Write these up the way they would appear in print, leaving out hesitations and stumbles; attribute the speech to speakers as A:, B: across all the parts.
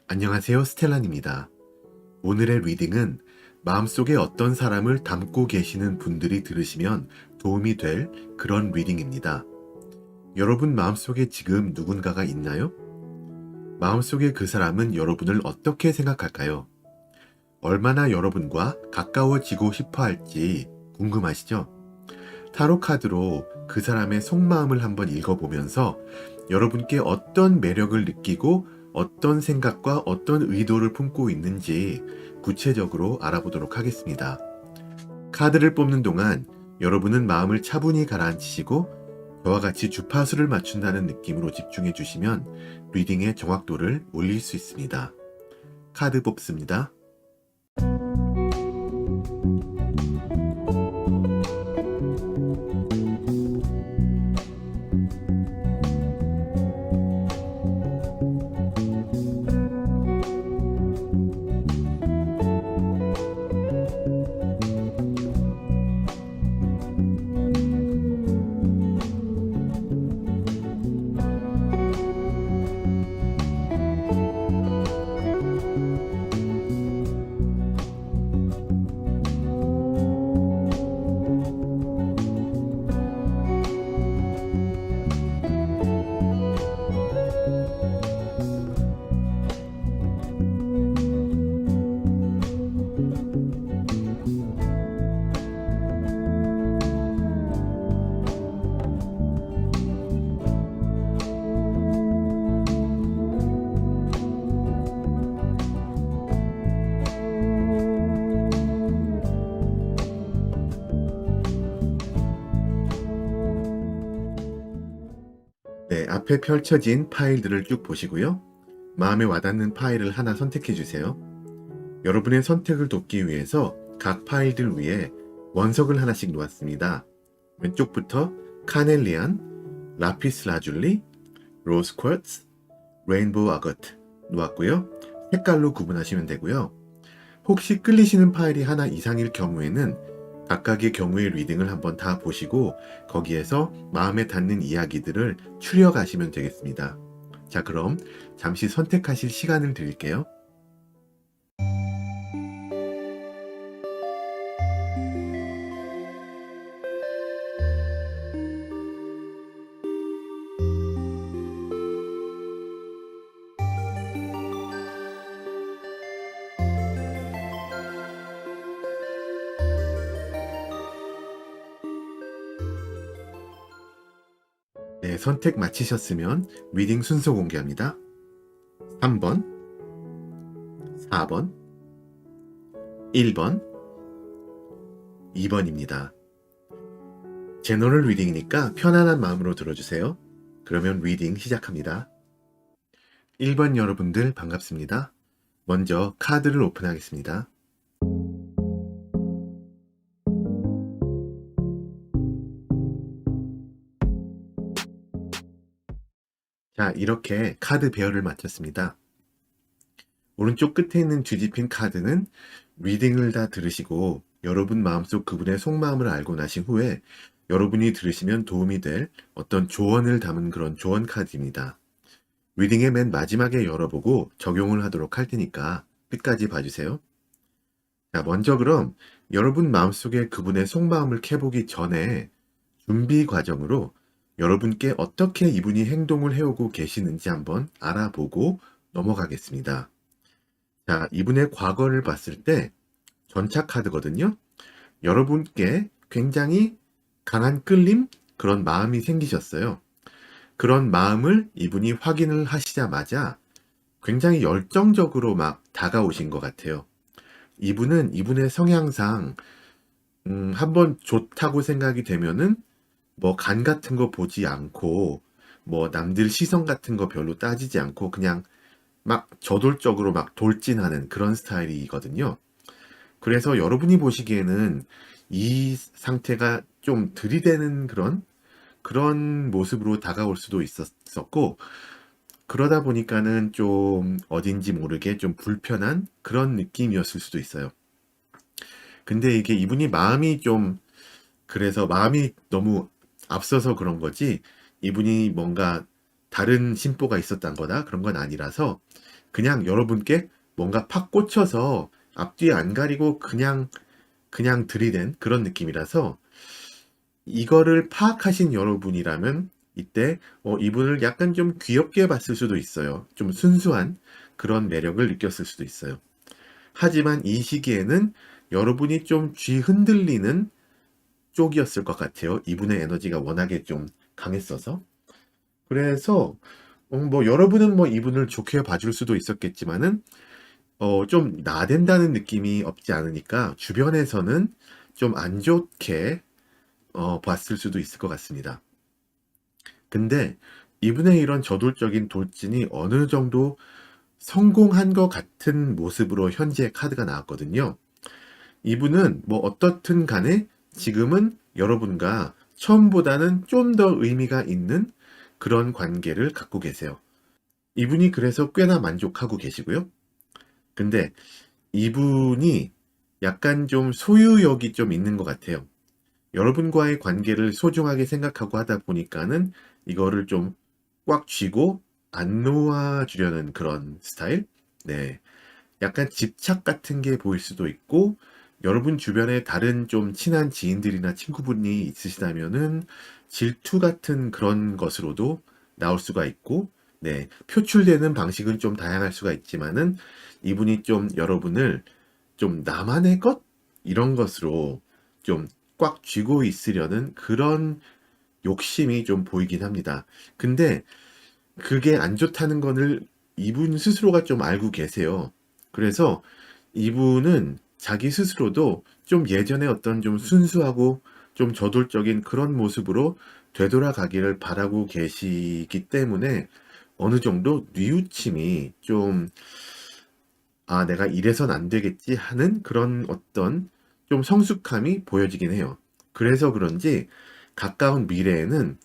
A: 안녕하세요, 스텔란입니다. 오늘의 리딩은 마음속에 어떤 사람을 담고 계시는 분들이 들으시면 도움이 될 그런 리딩입니다. 여러분 마음속에 지금 누군가가 있나요? 마음속에 그 사람은 여러분을 어떻게 생각할까요? 얼마나 여러분과 가까워지고 싶어 할지 궁금하시죠? 타로 카드로 그 사람의 속마음을 한번 읽어보면서 여러분께 어떤 매력을 느끼고 어떤 생각과 어떤 의도를 품고 있는지 구체적으로 알아보도록 하겠습니다. 카드를 뽑는 동안 여러분은 마음을 차분히 가라앉히시고 저와 같이 주파수를 맞춘다는 느낌으로 집중해 주시면 리딩의 정확도를 올릴 수 있습니다. 카드 뽑습니다. 네, 앞에 펼쳐진 파일들을 쭉 보시고요. 마음에 와닿는 파일을 하나 선택해 주세요. 여러분의 선택을 돕기 위해서 각 파일들 위에 원석을 하나씩 놓았습니다. 왼쪽부터 카넬리안, 라피스 라줄리, 로즈 쿼츠, 레인보우 아거트 놓았고요. 색깔로 구분하시면 되고요. 혹시 끌리시는 파일이 하나 이상일 경우에는 각각의 경우의 리딩을 한번 다 보시고 거기에서 마음에 닿는 이야기들을 추려가시면 되겠습니다. 자, 그럼 잠시 선택하실 시간을 드릴게요. 네, 선택 마치셨으면 리딩 순서 공개합니다. 3번, 4번, 1번, 2번입니다. 제너럴 리딩이니까 편안한 마음으로 들어주세요. 그러면 리딩 시작합니다. 1번 여러분들 반갑습니다. 먼저 카드를 오픈하겠습니다. 자, 이렇게 카드 배열을 마쳤습니다. 오른쪽 끝에 있는 뒤집힌 카드는 리딩을 다 들으시고 여러분 마음속 그분의 속마음을 알고 나신 후에 여러분이 들으시면 도움이 될 어떤 조언을 담은 그런 조언 카드입니다. 리딩의 맨 마지막에 열어보고 적용을 하도록 할 테니까 끝까지 봐주세요. 자, 먼저 그럼 여러분 마음속에 그분의 속마음을 캐보기 전에 준비 과정으로 여러분께 어떻게 이분이 행동을 해오고 계시는지 한번 알아보고 넘어가겠습니다. 자, 이분의 과거를 봤을 때 전차 카드거든요. 여러분께 굉장히 강한 끌림, 그런 마음이 생기셨어요. 그런 마음을 이분이 확인을 하시자마자 굉장히 열정적으로 막 다가오신 것 같아요. 이분은 이분의 성향상 한번 좋다고 생각이 되면은 뭐 간 같은 거 보지 않고 뭐 남들 시선 같은 거 별로 따지지 않고 그냥 막 저돌적으로 막 돌진하는 그런 스타일이거든요. 그래서 여러분이 보시기에는 이 상태가 좀 들이대는 그런 모습으로 다가올 수도 있었고, 그러다 보니까는 좀 어딘지 모르게 좀 불편한 그런 느낌이었을 수도 있어요. 근데 이게 이분이 마음이 좀, 그래서 마음이 너무 앞서서 그런 거지, 이분이 뭔가 다른 심보가 있었던 거다? 그런 건 아니라서, 그냥 여러분께 뭔가 팍 꽂혀서 앞뒤 안 가리고 그냥 들이댄 그런 느낌이라서, 이거를 파악하신 여러분이라면 이때 이분을 약간 좀 귀엽게 봤을 수도 있어요. 좀 순수한 그런 매력을 느꼈을 수도 있어요. 하지만 이 시기에는 여러분이 좀 쥐 흔들리는 쪽이었을 것 같아요. 이분의 에너지가 워낙에 좀 강했어서. 그래서 뭐 여러분은 뭐 이분을 좋게 봐줄 수도 있었겠지만은 좀 나댄다는 느낌이 없지 않으니까 주변에서는 좀 안 좋게 봤을 수도 있을 것 같습니다. 근데 이분의 이런 저돌적인 돌진이 어느 정도 성공한 것 같은 모습으로 현재 카드가 나왔거든요. 이분은 뭐 어떻든 간에 지금은 여러분과 처음보다는 좀 더 의미가 있는 그런 관계를 갖고 계세요. 이분이 그래서 꽤나 만족하고 계시고요. 근데 이분이 약간 좀 소유욕이 좀 있는 것 같아요. 여러분과의 관계를 소중하게 생각하고 하다 보니까는 이거를 좀 꽉 쥐고 안 놓아주려는 그런 스타일? 네. 약간 집착 같은 게 보일 수도 있고, 여러분 주변에 다른 좀 친한 지인들이나 친구분이 있으시다면은 질투 같은 그런 것으로도 나올 수가 있고, 네. 표출되는 방식은 좀 다양할 수가 있지만은 이분이 좀 여러분을 좀 나만의 것? 이런 것으로 좀 꽉 쥐고 있으려는 그런 욕심이 좀 보이긴 합니다. 근데 그게 안 좋다는 거를 이분 스스로가 좀 알고 계세요. 그래서 이분은 자기 스스로도 좀 예전에 어떤 좀 순수하고 좀 저돌적인 그런 모습으로 되돌아가기를 바라고 계시기 때문에 어느 정도 뉘우침이 좀, 아, 내가 이래선 안 되겠지 하는 그런 어떤 좀 성숙함이 보여지긴 해요. 그래서 그런지 가까운 미래에는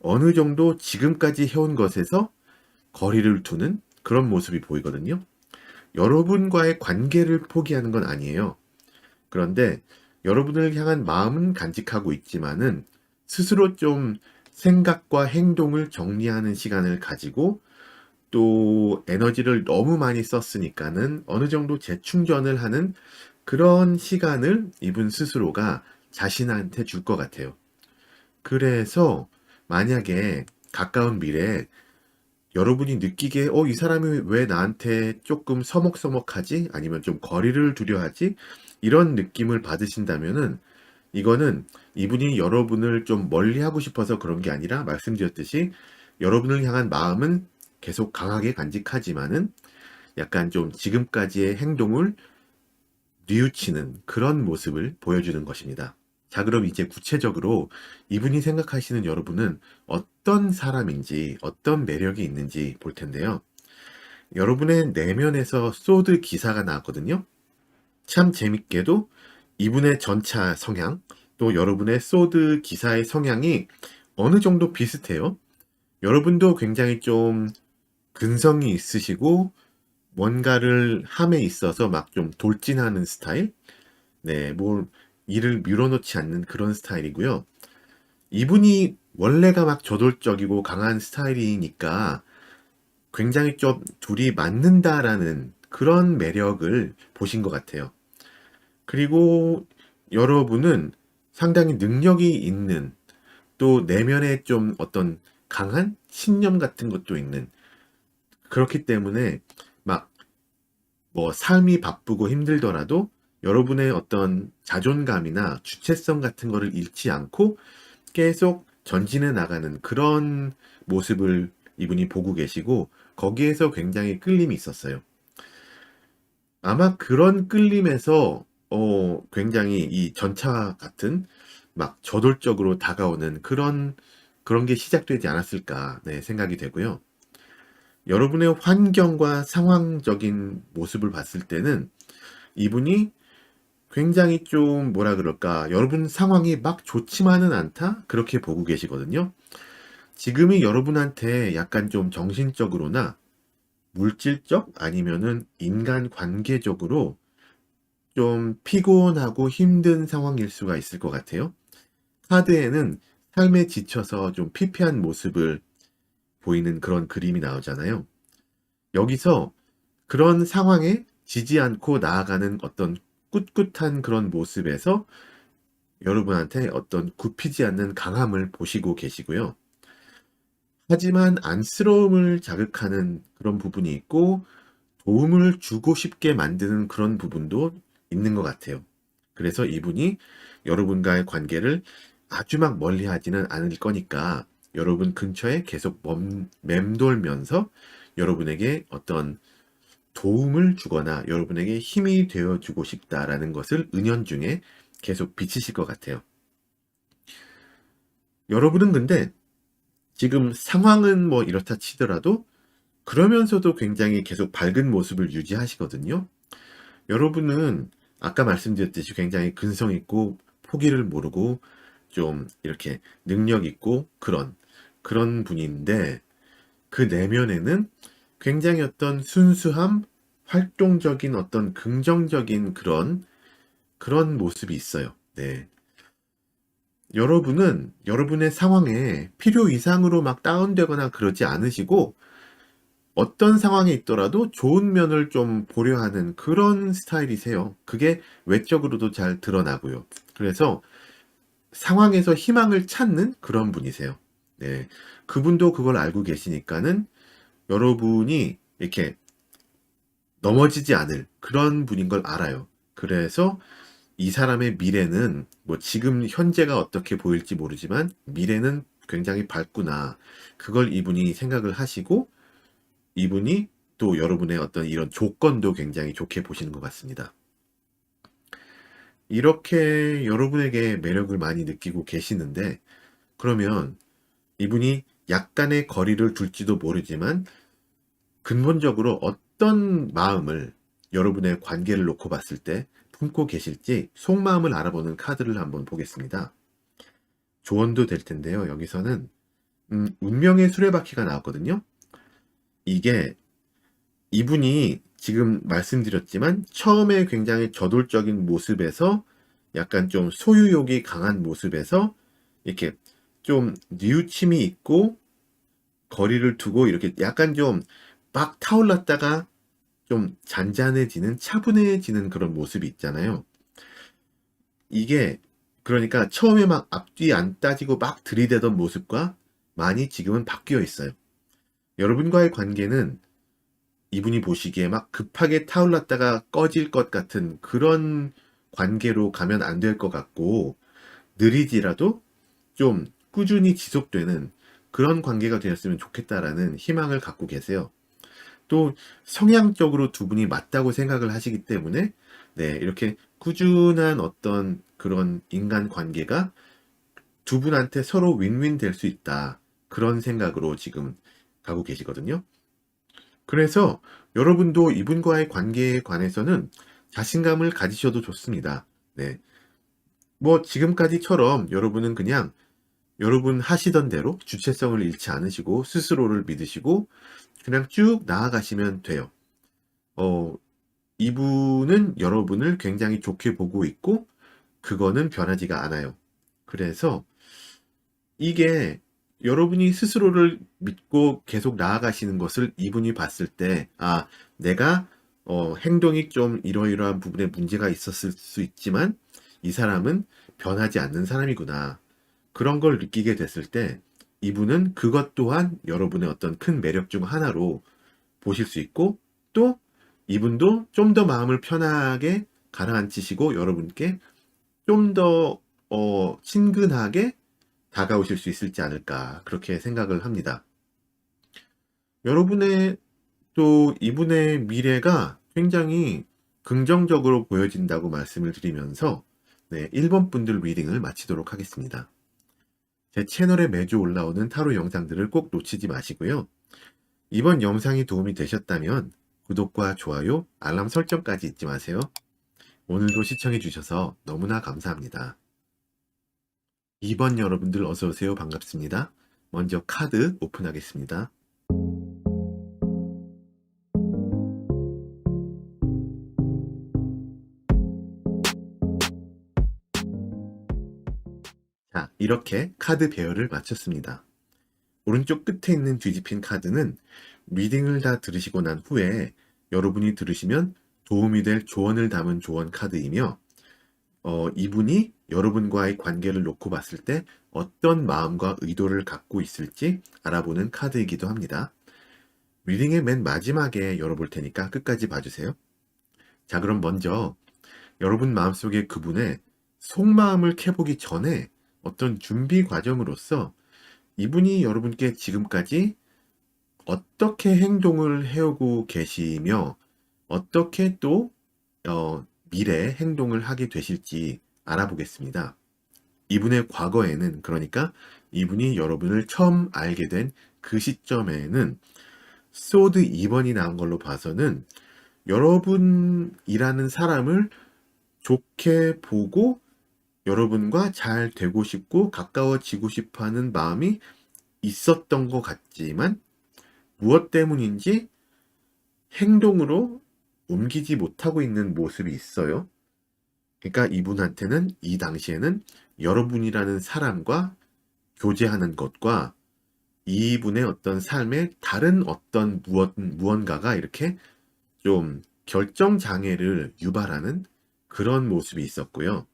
A: 어느 정도 지금까지 해온 것에서 거리를 두는 그런 모습이 보이거든요. 여러분과의 관계를 포기하는 건 아니에요. 그런데 여러분을 향한 마음은 간직하고 있지만은 스스로 좀 생각과 행동을 정리하는 시간을 가지고, 또 에너지를 너무 많이 썼으니까는 어느 정도 재충전을 하는 그런 시간을 이분 스스로가 자신한테 줄 것 같아요. 그래서 만약에 가까운 미래에 여러분이 느끼기에 이 사람이 왜 나한테 조금 서먹서먹하지? 아니면 좀 거리를 두려 하지? 이런 느낌을 받으신다면은 이거는 이분이 여러분을 좀 멀리하고 싶어서 그런 게 아니라, 말씀드렸듯이 여러분을 향한 마음은 계속 강하게 간직하지만은 약간 좀 지금까지의 행동을 뉘우치는 그런 모습을 보여주는 것입니다. 자, 그럼 이제 구체적으로 이분이 생각하시는 여러분은 어떤 사람인지, 어떤 매력이 있는지 볼 텐데요. 여러분의 내면에서 소드 기사가 나왔거든요. 참 재밌게도 이분의 전차 성향, 또 여러분의 소드 기사의 성향이 어느 정도 비슷해요. 여러분도 굉장히 좀 근성이 있으시고, 뭔가를 함에 있어서 막 좀 돌진하는 스타일? 네, 뭘 일을 밀어놓지 않는 그런 스타일이고요. 이분이 원래가 막 저돌적이고 강한 스타일이니까 굉장히 좀 둘이 맞는다라는 그런 매력을 보신 것 같아요. 그리고 여러분은 상당히 능력이 있는, 또 내면에 좀 어떤 강한 신념 같은 것도 있는, 그렇기 때문에 막 뭐 삶이 바쁘고 힘들더라도 여러분의 어떤 자존감이나 주체성 같은 거를 잃지 않고 계속 전진해 나가는 그런 모습을 이분이 보고 계시고, 거기에서 굉장히 끌림이 있었어요. 아마 그런 끌림에서 굉장히 이 전차 같은 막 저돌적으로 다가오는 그런 게 시작되지 않았을까, 네, 생각이 되고요. 여러분의 환경과 상황적인 모습을 봤을 때는 이분이 굉장히 좀 뭐라 그럴까, 여러분 상황이 막 좋지만은 않다? 그렇게 보고 계시거든요. 지금이 여러분한테 약간 좀 정신적으로나 물질적 아니면은 인간 관계적으로 좀 피곤하고 힘든 상황일 수가 있을 것 같아요. 카드에는 삶에 지쳐서 좀 피폐한 모습을 보이는 그런 그림이 나오잖아요. 여기서 그런 상황에 지지 않고 나아가는 어떤 꿋꿋한 그런 모습에서 여러분한테 어떤 굽히지 않는 강함을 보시고 계시고요. 하지만 안쓰러움을 자극하는 그런 부분이 있고 도움을 주고 싶게 만드는 그런 부분도 있는 것 같아요. 그래서 이분이 여러분과의 관계를 아주 막 멀리 하지는 않을 거니까 여러분 근처에 계속 맴돌면서 여러분에게 어떤 도움을 주거나 여러분에게 힘이 되어주고 싶다라는 것을 은연중에 계속 비치실 것 같아요. 여러분은 근데 지금 상황은 뭐 이렇다 치더라도 그러면서도 굉장히 계속 밝은 모습을 유지하시거든요. 여러분은 아까 말씀드렸듯이 굉장히 근성 있고 포기를 모르고 좀 이렇게 능력 있고 그런 분인데 그 내면에는 굉장히 어떤 순수함, 활동적인 어떤 긍정적인 그런 모습이 있어요. 네. 여러분은 여러분의 상황에 필요 이상으로 막 다운되거나 그러지 않으시고 어떤 상황에 있더라도 좋은 면을 좀 보려 하는 그런 스타일이세요. 그게 외적으로도 잘 드러나고요. 그래서 상황에서 희망을 찾는 그런 분이세요. 네. 그분도 그걸 알고 계시니까는 여러분이 이렇게 넘어지지 않을 그런 분인 걸 알아요. 그래서 이 사람의 미래는 뭐 지금 현재가 어떻게 보일지 모르지만 미래는 굉장히 밝구나. 그걸 이분이 생각을 하시고 이분이 또 여러분의 어떤 이런 조건도 굉장히 좋게 보시는 것 같습니다. 이렇게 여러분에게 매력을 많이 느끼고 계시는데 그러면 이분이 약간의 거리를 둘지도 모르지만 근본적으로 어떤 마음을 여러분의 관계를 놓고 봤을 때 품고 계실지 속마음을 알아보는 카드를 한번 보겠습니다. 조언도 될 텐데요. 여기서는 운명의 수레바퀴가 나왔거든요. 이게 이분이 지금 말씀드렸지만 처음에 굉장히 저돌적인 모습에서 약간 좀 소유욕이 강한 모습에서 이렇게 좀 뉘우침이 있고 거리를 두고 이렇게 약간 좀 막 타올랐다가 좀 잔잔해지는 차분해지는 그런 모습이 있잖아요. 이게 그러니까 처음에 막 앞뒤 안 따지고 막 들이대던 모습과 많이 지금은 바뀌어 있어요. 여러분과의 관계는 이분이 보시기에 막 급하게 타올랐다가 꺼질 것 같은 그런 관계로 가면 안 될 것 같고 느리지라도 좀 꾸준히 지속되는 그런 관계가 되었으면 좋겠다라는 희망을 갖고 계세요. 또 성향적으로 두 분이 맞다고 생각을 하시기 때문에 네, 이렇게 꾸준한 어떤 그런 인간 관계가 두 분한테 서로 윈윈 될 수 있다. 그런 생각으로 지금 가고 계시거든요. 그래서 여러분도 이분과의 관계에 관해서는 자신감을 가지셔도 좋습니다. 네. 뭐 지금까지처럼 여러분은 그냥 여러분 하시던 대로 주체성을 잃지 않으시고 스스로를 믿으시고 그냥 쭉 나아가시면 돼요. 어, 이분은 여러분을 굉장히 좋게 보고 있고 그거는 변하지가 않아요. 그래서 이게 여러분이 스스로를 믿고 계속 나아가시는 것을 이분이 봤을 때, 아, 내가 행동이 좀 이러이러한 부분에 문제가 있었을 수 있지만 이 사람은 변하지 않는 사람이구나. 그런 걸 느끼게 됐을 때 이분은 그것 또한 여러분의 어떤 큰 매력 중 하나로 보실 수 있고 또 이분도 좀 더 마음을 편하게 가라앉히시고 여러분께 좀 더 친근하게 다가오실 수 있을지 않을까 그렇게 생각을 합니다. 여러분의 또 이분의 미래가 굉장히 긍정적으로 보여진다고 말씀을 드리면서 네, 1번 분들 리딩을 마치도록 하겠습니다. 제 채널에 매주 올라오는 타로 영상들을 꼭 놓치지 마시고요. 이번 영상이 도움이 되셨다면 구독과 좋아요, 알람 설정까지 잊지 마세요. 오늘도 시청해주셔서 너무나 감사합니다. 2번 여러분들 어서오세요. 반갑습니다. 먼저 카드 오픈하겠습니다. 자, 이렇게 카드 배열을 마쳤습니다. 오른쪽 끝에 있는 뒤집힌 카드는 리딩을 다 들으시고 난 후에 여러분이 들으시면 도움이 될 조언을 담은 조언 카드이며, 이분이 여러분과의 관계를 놓고 봤을 때 어떤 마음과 의도를 갖고 있을지 알아보는 카드이기도 합니다. 리딩의 맨 마지막에 열어볼 테니까 끝까지 봐주세요. 자, 그럼 먼저 여러분 마음속에 그분의 속마음을 캐보기 전에 어떤 준비 과정으로서 이분이 여러분께 지금까지 어떻게 행동을 해오고 계시며 어떻게 또 미래에 행동을 하게 되실지 알아보겠습니다. 이분의 과거에는, 그러니까 이분이 여러분을 처음 알게 된 그 시점에는 소드 2번이 나온 걸로 봐서는 여러분이라는 사람을 좋게 보고 여러분과 잘 되고 싶고 가까워지고 싶어 하는 마음이 있었던 것 같지만 무엇 때문인지 행동으로 옮기지 못하고 있는 모습이 있어요. 그러니까 이분한테는 이 당시에는 여러분이라는 사람과 교제하는 것과 이분의 어떤 삶의 다른 어떤 무언가가 이렇게 좀 결정 장애를 유발하는 그런 모습이 있었고요.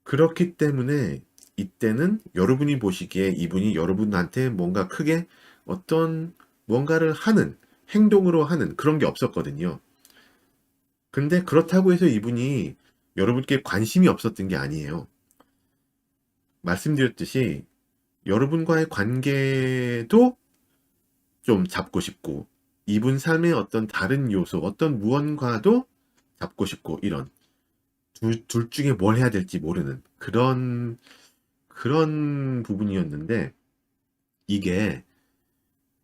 A: 그렇기 때문에 이때는 여러분이 보시기에 이분이 여러분한테 뭔가 크게 어떤 뭔가를 하는, 행동으로 하는 그런 게 없었거든요. 근데 그렇다고 해서 이분이 여러분께 관심이 없었던 게 아니에요. 말씀드렸듯이 여러분과의 관계도 좀 잡고 싶고 이분 삶의 어떤 다른 요소, 어떤 무언가도 잡고 싶고 이런 둘 중에 뭘 해야 될지 모르는 그런 부분이었는데 이게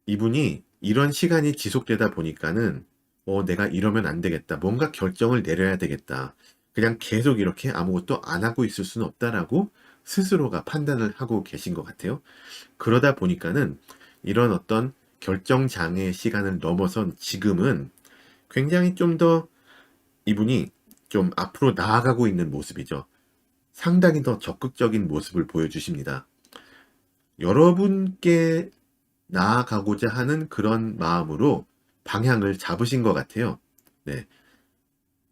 A: 이분이 이런 시간이 지속되다 보니까는 내가 이러면 안 되겠다. 뭔가 결정을 내려야 되겠다. 그냥 계속 이렇게 아무것도 안 하고 있을 수는 없다라고 스스로가 판단을 하고 계신 것 같아요. 그러다 보니까는 이런 어떤 결정 장애의 시간을 넘어선 지금은 굉장히 좀 더 이분이 좀 앞으로 나아가고 있는 모습이죠. 상당히 더 적극적인 모습을 보여주십니다. 여러분께 나아가고자 하는 그런 마음으로 방향을 잡으신 것 같아요. 네.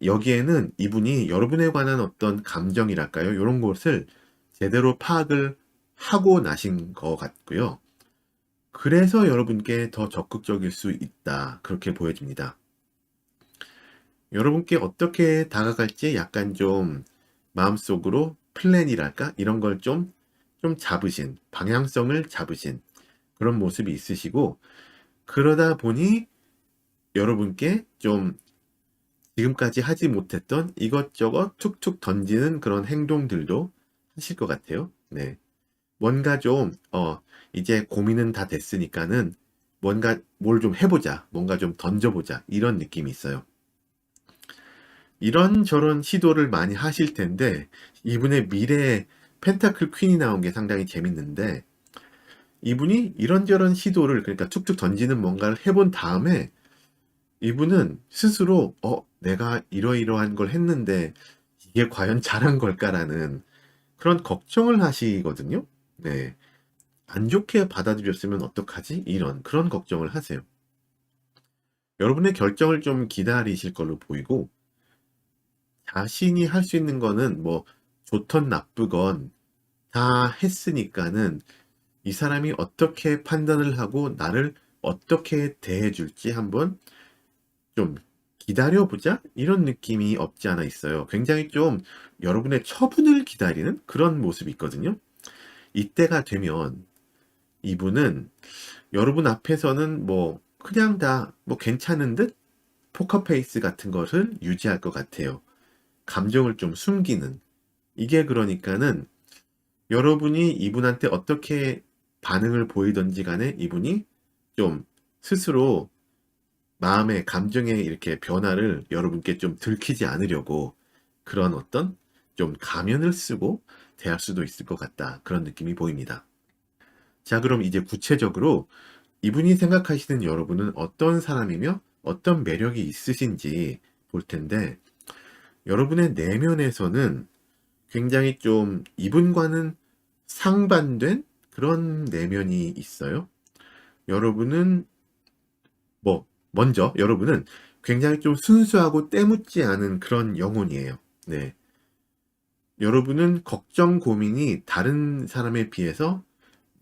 A: 여기에는 이분이 여러분에 관한 어떤 감정이랄까요? 이런 것을 제대로 파악을 하고 나신 것 같고요. 그래서 여러분께 더 적극적일 수 있다. 그렇게 보여집니다. 여러분께 어떻게 다가갈지 약간 좀 마음속으로 플랜이랄까? 이런 걸 좀 잡으신, 방향성을 잡으신 그런 모습이 있으시고, 그러다 보니 여러분께 좀 지금까지 하지 못했던 이것저것 툭툭 던지는 그런 행동들도 하실 것 같아요. 네. 뭔가 좀, 이제 고민은 다 됐으니까는 뭔가 뭘 좀 해보자. 뭔가 좀 던져보자. 이런 느낌이 있어요. 이런저런 시도를 많이 하실 텐데, 이분의 미래의 펜타클 퀸이 나온 게 상당히 재밌는데, 이분이 이런저런 시도를, 그러니까 툭툭 던지는 뭔가를 해본 다음에, 이분은 스스로, 내가 이러이러한 걸 했는데, 이게 과연 잘한 걸까라는 그런 걱정을 하시거든요. 네. 안 좋게 받아들였으면 어떡하지? 이런 그런 걱정을 하세요. 여러분의 결정을 좀 기다리실 걸로 보이고 자신이 할 수 있는 거는 뭐 좋건 나쁘건 다 했으니까는 이 사람이 어떻게 판단을 하고 나를 어떻게 대해줄지 한번 좀 기다려보자? 이런 느낌이 없지 않아 있어요. 굉장히 좀 여러분의 처분을 기다리는 그런 모습이 있거든요. 이때가 되면 이분은 여러분 앞에서는 뭐 그냥 다 뭐 괜찮은 듯 포커페이스 같은 것을 유지할 것 같아요. 감정을 좀 숨기는. 이게 그러니까는 여러분이 이분한테 어떻게 반응을 보이던지 간에 이분이 좀 스스로 마음의 감정의 이렇게 변화를 여러분께 좀 들키지 않으려고 그런 어떤 좀 가면을 쓰고 대할 수도 있을 것 같다. 그런 느낌이 보입니다. 자, 그럼 이제 구체적으로 이분이 생각하시는 여러분은 어떤 사람이며 어떤 매력이 있으신지 볼 텐데, 여러분의 내면에서는 굉장히 좀 이분과는 상반된 그런 내면이 있어요. 여러분은 먼저 여러분은 굉장히 좀 순수하고 때묻지 않은 그런 영혼이에요. 네. 여러분은 걱정, 고민이 다른 사람에 비해서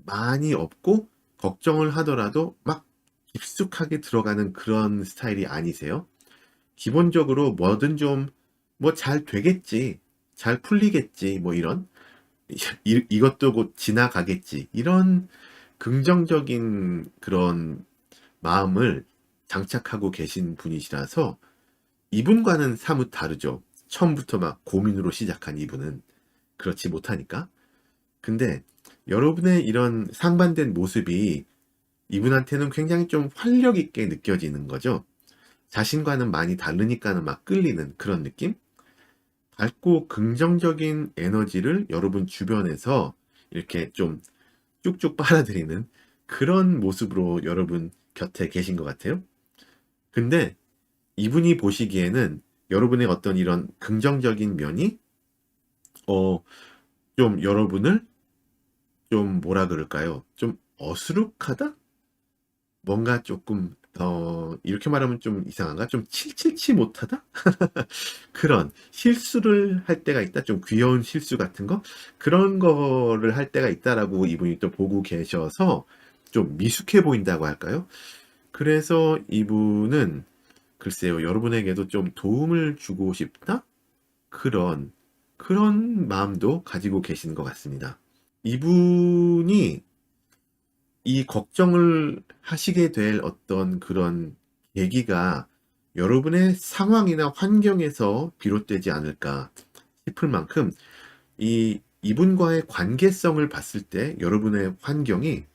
A: 많이 없고, 걱정을 하더라도 막 깊숙하게 들어가는 그런 스타일이 아니세요. 기본적으로 뭐든 좀, 뭐 잘 되겠지, 잘 풀리겠지, 뭐 이런, 이것도 곧 지나가겠지, 이런 긍정적인 그런 마음을 장착하고 계신 분이시라서, 이분과는 사뭇 다르죠. 처음부터 막 고민으로 시작한 이분은 그렇지 못하니까. 근데 여러분의 이런 상반된 모습이 이분한테는 굉장히 좀 활력 있게 느껴지는 거죠. 자신과는 많이 다르니까는 막 끌리는 그런 느낌? 밝고 긍정적인 에너지를 여러분 주변에서 이렇게 좀 쭉쭉 빨아들이는 그런 모습으로 여러분 곁에 계신 것 같아요. 근데 이분이 보시기에는 여러분의 어떤 이런 긍정적인 면이 어, 좀 여러분을 좀 뭐라 그럴까요? 좀 어수룩하다? 뭔가 조금 이렇게 말하면 좀 이상한가? 좀 칠칠치 못하다? 그런 실수를 할 때가 있다. 좀 귀여운 실수 같은 거? 그런 거를 할 때가 있다라고 이분이 또 보고 계셔서 좀 미숙해 보인다고 할까요? 그래서 이분은 글쎄요, 여러분에게도 좀 도움을 주고 싶다? 그런 마음도 가지고 계신 것 같습니다. 이분이 이 걱정을 하시게 될 어떤 그런 계기가 여러분의 상황이나 환경에서 비롯되지 않을까 싶을 만큼 이분과의 관계성을 봤을 때 여러분의 환경이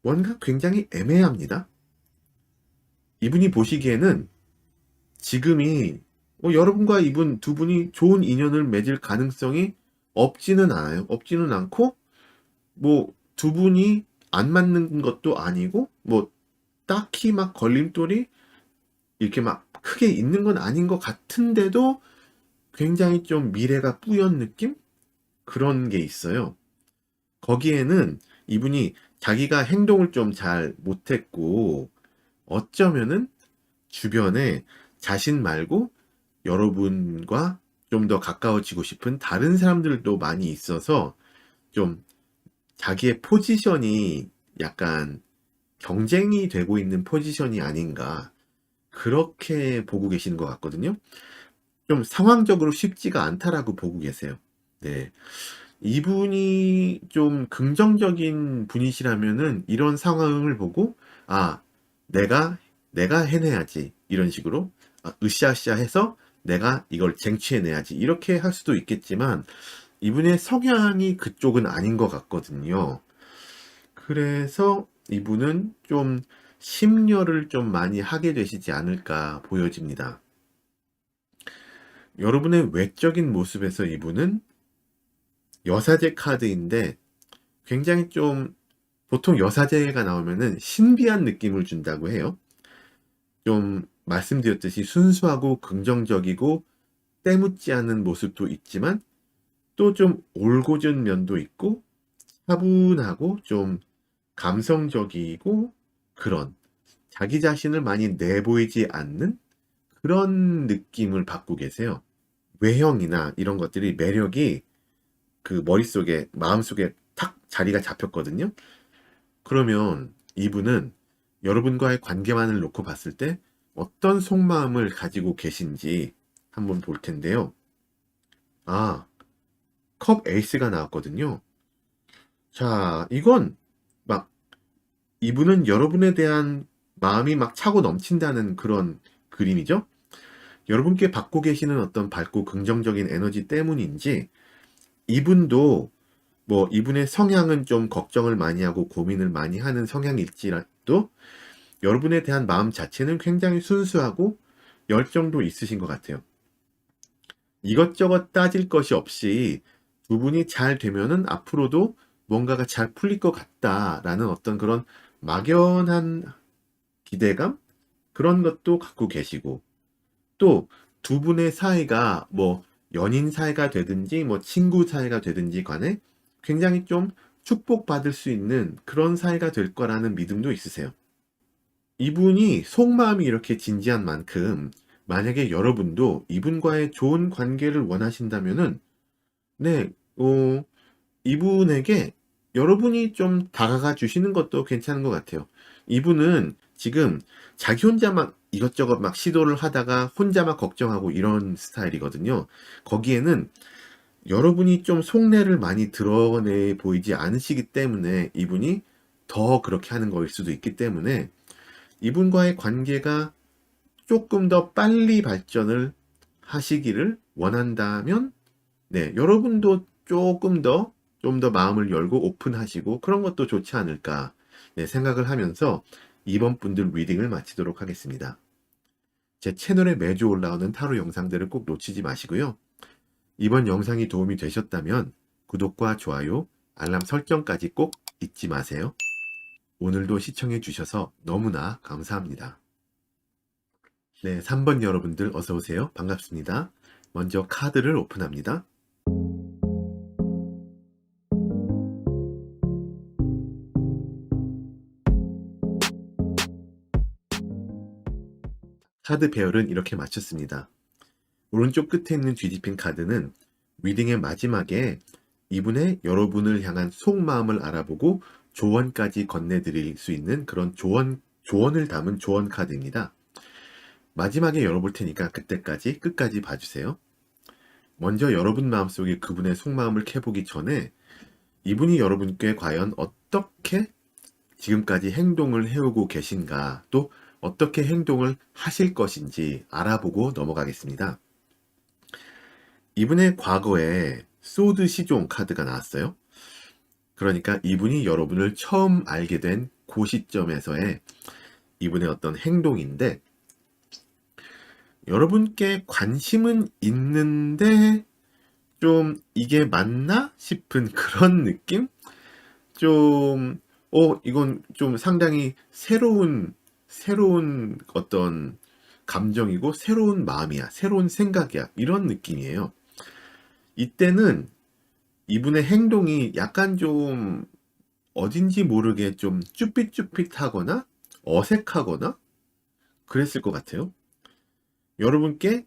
A: 뭔가 굉장히 애매합니다. 이분이 보시기에는 지금이 여러분과 이분 두 분이 좋은 인연을 맺을 가능성이 없지는 않아요. 없지는 않고 뭐 두 분이 안 맞는 것도 아니고 뭐 딱히 막 걸림돌이 이렇게 막 크게 있는 건 아닌 것 같은데도 굉장히 좀 미래가 뿌연 느낌? 그런 게 있어요. 거기에는 이분이 자기가 행동을 좀 잘 못했고 어쩌면은 주변에 자신 말고 여러분과 좀 더 가까워지고 싶은 다른 사람들도 많이 있어서 좀 자기의 포지션이 약간 경쟁이 되고 있는 포지션이 아닌가 그렇게 보고 계시는 것 같거든요. 좀 상황적으로 쉽지가 않다라고 보고 계세요. 네. 이분이 좀 긍정적인 분이시라면은 이런 상황을 보고 아, 내가 내가 해내야지 이런 식으로 으쌰으쌰 해서 내가 이걸 쟁취해내야지 이렇게 할 수도 있겠지만 이분의 성향이 그쪽은 아닌 것 같거든요. 그래서 이분은 좀 심려를 좀 많이 하게 되시지 않을까 보여집니다. 여러분의 외적인 모습에서 이분은 여사제 카드인데 굉장히 좀 보통 여사제가 나오면은 신비한 느낌을 준다고 해요. 좀 말씀드렸듯이 순수하고 긍정적이고 때묻지 않은 모습도 있지만 또 좀 올곧은 면도 있고 차분하고 좀 감성적이고 그런 자기 자신을 많이 내보이지 않는 그런 느낌을 받고 계세요. 외형이나 이런 것들이 매력이 그 머릿속에, 마음속에 탁 자리가 잡혔거든요. 그러면 이분은 여러분과의 관계만을 놓고 봤을 때 어떤 속마음을 가지고 계신지 한번 볼 텐데요. 아, 컵 에이스가 나왔거든요. 자, 이건 막 이분은 여러분에 대한 마음이 막 차고 넘친다는 그런 그림이죠. 여러분께 받고 계시는 어떤 밝고 긍정적인 에너지 때문인지 이분도 뭐 이분의 성향은 좀 걱정을 많이 하고 고민을 많이 하는 성향일지라도 여러분에 대한 마음 자체는 굉장히 순수하고 열정도 있으신 것 같아요. 이것저것 따질 것이 없이 두 분이 잘 되면은 앞으로도 뭔가가 잘 풀릴 것 같다라는 어떤 그런 막연한 기대감? 그런 것도 갖고 계시고 또 두 분의 사이가 뭐 연인 사이가 되든지 뭐 친구 사이가 되든지 간에 굉장히 좀 축복받을 수 있는 그런 사이가 될 거라는 믿음도 있으세요. 이분이 속마음이 이렇게 진지한 만큼 만약에 여러분도 이분과의 좋은 관계를 원하신다면은, 네, 이분에게 여러분이 좀 다가가 주시는 것도 괜찮은 것 같아요. 이분은 지금 자기 혼자 막 이것저것 막 시도를 하다가 혼자 막 걱정하고 이런 스타일이거든요. 거기에는 여러분이 좀 속내를 많이 드러내 보이지 않으시기 때문에 이분이 더 그렇게 하는 거일 수도 있기 때문에 이분과의 관계가 조금 더 빨리 발전을 하시기를 원한다면, 네, 여러분도 조금 더, 좀 더 마음을 열고 오픈하시고 그런 것도 좋지 않을까, 네, 생각을 하면서 이번 분들 리딩을 마치도록 하겠습니다. 제 채널에 매주 올라오는 타로 영상들을 꼭 놓치지 마시고요. 이번 영상이 도움이 되셨다면 구독과 좋아요, 알람 설정까지 꼭 잊지 마세요. 오늘도 시청해 주셔서 너무나 감사합니다. 네, 3번 여러분들 어서 오세요. 반갑습니다. 먼저 카드를 오픈합니다. 카드 배열은 이렇게 맞췄습니다. 오른쪽 끝에 있는 뒤집힌 카드는 리딩의 마지막에 이분의 여러분을 향한 속마음을 알아보고 조언까지 건네드릴 수 있는 그런 조언을 담은 조언 카드입니다. 마지막에 열어볼 테니까 그때까지 끝까지 봐주세요. 먼저 여러분 마음속에 그분의 속마음을 캐보기 전에 이분이 여러분께 과연 어떻게 지금까지 행동을 해오고 계신가, 또 어떻게 행동을 하실 것인지 알아보고 넘어가겠습니다. 이분의 과거에 소드 시종 카드가 나왔어요. 그러니까 이분이 여러분을 처음 알게 된 그 시점에서의 이분의 어떤 행동인데, 여러분께 관심은 있는데 좀 이게 맞나 싶은 그런 느낌? 좀, 이건 좀 상당히 새로운 어떤 감정이고 새로운 마음이야, 새로운 생각이야, 이런 느낌이에요. 이때는 이분의 행동이 약간 좀 어딘지 모르게 좀 쭈삣쭈삣하거나 어색하거나 그랬을 것 같아요. 여러분께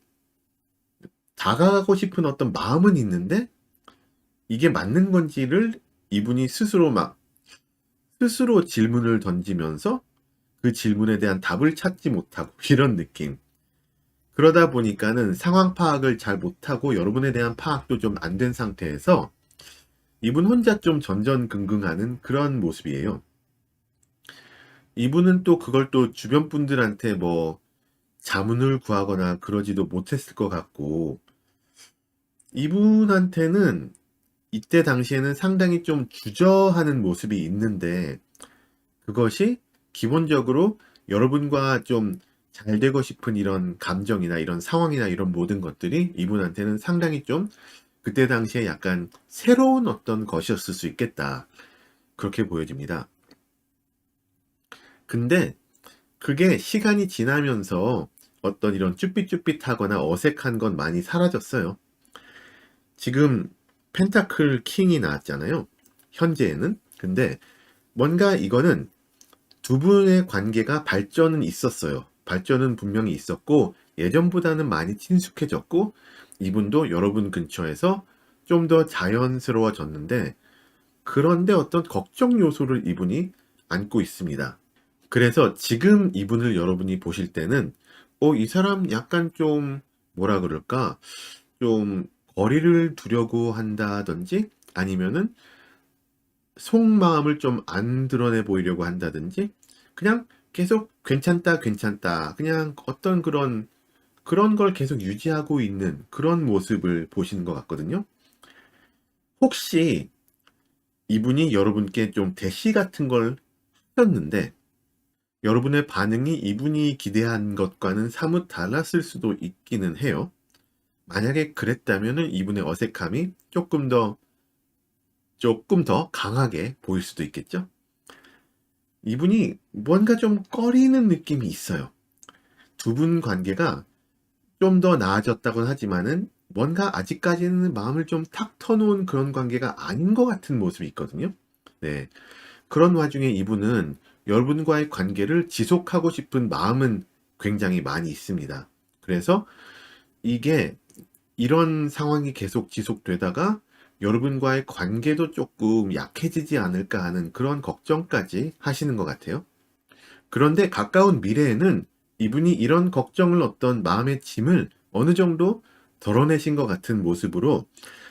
A: 다가가고 싶은 어떤 마음은 있는데 이게 맞는 건지를 이분이 스스로 질문을 던지면서 그 질문에 대한 답을 찾지 못하고 이런 느낌. 그러다 보니까는 상황 파악을 잘 못하고 여러분에 대한 파악도 좀 안 된 상태에서 이분 혼자 좀 전전긍긍하는 그런 모습이에요. 이분은 또 그걸 또 주변 분들한테 뭐 자문을 구하거나 그러지도 못했을 것 같고, 이분한테는 이때 당시에는 상당히 좀 주저하는 모습이 있는데 그것이 기본적으로 여러분과 좀 잘 되고 싶은 이런 감정이나 이런 상황이나 이런 모든 것들이 이분한테는 상당히 좀 그때 당시에 약간 새로운 어떤 것이었을 수 있겠다, 그렇게 보여집니다. 근데 그게 시간이 지나면서 어떤 이런 쭈삣쭈삣하거나 어색한 건 많이 사라졌어요. 지금 펜타클 킹이 나왔잖아요, 현재에는. 근데 뭔가 이거는 두 분의 관계가 발전은 있었어요. 발전은 분명히 있었고 예전보다는 많이 친숙해졌고 이분도 여러분 근처에서 좀 더 자연스러워졌는데, 그런데 어떤 걱정 요소를 이분이 안고 있습니다. 그래서 지금 이분을 여러분이 보실 때는 이 사람 약간 좀 뭐라 그럴까, 좀 거리를 두려고 한다든지 아니면은 속마음을 좀 안 드러내 보이려고 한다든지 그냥 계속 괜찮다 괜찮다 그냥 어떤 그런 걸 계속 유지하고 있는 그런 모습을 보시는 것 같거든요. 혹시 이분이 여러분께 좀 대시 같은 걸 하셨는데 여러분의 반응이 이분이 기대한 것과는 사뭇 달랐을 수도 있기는 해요. 만약에 그랬다면 이분의 어색함이 조금 더 강하게 보일 수도 있겠죠. 이분이 뭔가 좀 꺼리는 느낌이 있어요. 두 분 관계가 좀 더 나아졌다고는 하지만은 뭔가 아직까지는 마음을 좀 탁 터놓은 그런 관계가 아닌 것 같은 모습이 있거든요. 네. 그런 와중에 이분은 여러분과의 관계를 지속하고 싶은 마음은 굉장히 많이 있습니다. 그래서 이게 이런 상황이 계속 지속되다가 여러분과의 관계도 조금 약해지지 않을까 하는 그런 걱정까지 하시는 것 같아요. 그런데 가까운 미래에는 이분이 이런 걱정을, 어떤 마음의 짐을 어느 정도 덜어내신 것 같은 모습으로,